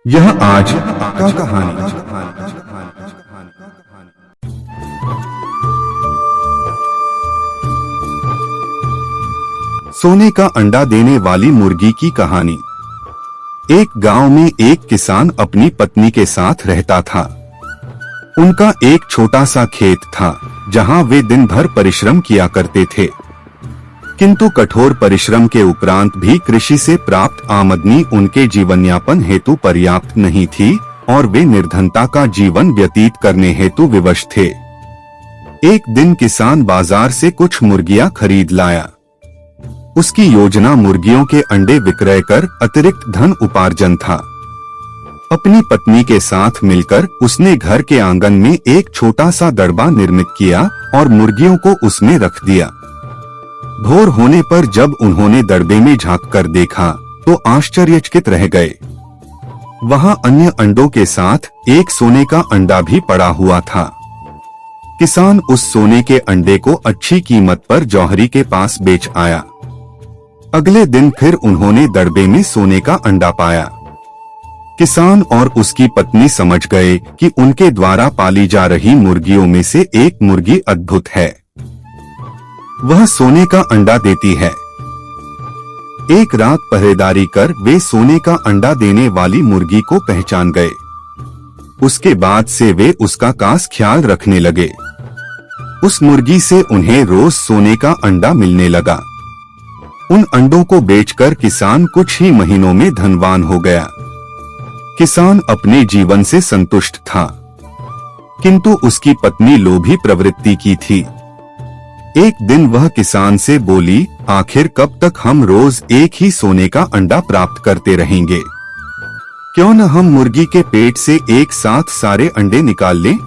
यह आज का कहानी। सोने का अंडा देने वाली मुर्गी की कहानी। एक गांव में एक किसान अपनी पत्नी के साथ रहता था। उनका एक छोटा सा खेत था जहां वे दिन भर परिश्रम किया करते थे, किंतु कठोर परिश्रम के उपरांत भी कृषि से प्राप्त आमदनी उनके जीवनयापन हेतु पर्याप्त नहीं थी और वे निर्धनता का जीवन व्यतीत करने हेतु विवश थे। एक दिन किसान बाजार से कुछ मुर्गियां खरीद लाया। उसकी योजना मुर्गियों के अंडे विक्रय कर अतिरिक्त धन उपार्जन था। अपनी पत्नी के साथ मिलकर उसने घर के आंगन में एक छोटा सा दड़बा निर्मित किया और मुर्गियों को उसमें रख दिया। भोर होने पर जब उन्होंने दड़बे में झांक कर देखा तो आश्चर्यचकित रह गए। वहां अन्य अंडों के साथ एक सोने का अंडा भी पड़ा हुआ था। किसान उस सोने के अंडे को अच्छी कीमत पर जौहरी के पास बेच आया। अगले दिन फिर उन्होंने दड़बे में सोने का अंडा पाया। किसान और उसकी पत्नी समझ गए कि उनके द्वारा पाली जा रही मुर्गियों में से एक मुर्गी अद्भुत है, वह सोने का अंडा देती है। एक रात पहरेदारी कर वे सोने का अंडा देने वाली मुर्गी को पहचान गए। उसके बाद से वे उसका खास ख्याल रखने लगे। उस मुर्गी से उन्हें रोज सोने का अंडा मिलने लगा। उन अंडों को बेचकर किसान कुछ ही महीनों में धनवान हो गया। किसान अपने जीवन से संतुष्ट था, किंतु उसकी पत्नी लोभी प्रवृत्ति की थी। एक दिन वह किसान से बोली, आखिर कब तक हम रोज एक ही सोने का अंडा प्राप्त करते रहेंगे? क्यों न हम मुर्गी के पेट से एक साथ सारे अंडे निकाल लें?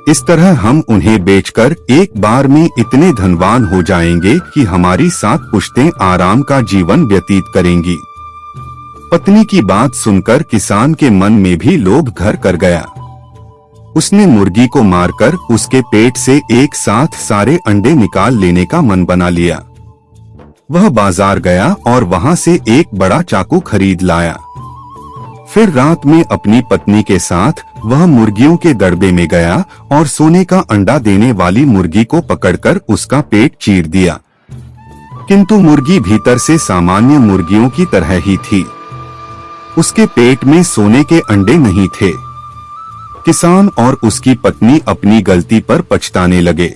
इस तरह हम उन्हें बेचकर एक बार में इतने धनवान हो जाएंगे कि हमारी 7 पुश्तें आराम का जीवन व्यतीत करेंगी। पत्नी की बात सुनकर किसान के मन में भी लोभ घर कर गया। उसने मुर्गी को मारकर उसके पेट से एक साथ सारे अंडे निकाल लेने का मन बना लिया। वह बाजार गया और वहां से एक बड़ा चाकू खरीद लाया। फिर रात में अपनी पत्नी के साथ वह मुर्गियों के दड़बे में गया और सोने का अंडा देने वाली मुर्गी को पकड़कर उसका पेट चीर दिया। किंतु मुर्गी भीतर से सामान्य मुर्गियों की तरह ही थी। उसके पेट में सोने के अंडे नहीं थे। किसान और उसकी पत्नी अपनी गलती पर पछताने लगे।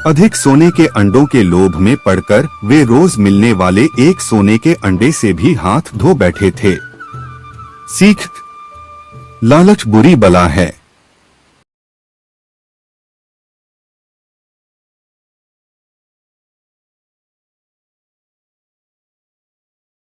अधिक सोने के अंडों के लोभ में पड़कर वे रोज मिलने वाले एक सोने के अंडे से भी हाथ धो बैठे थे। सीख, लालच बुरी बला है।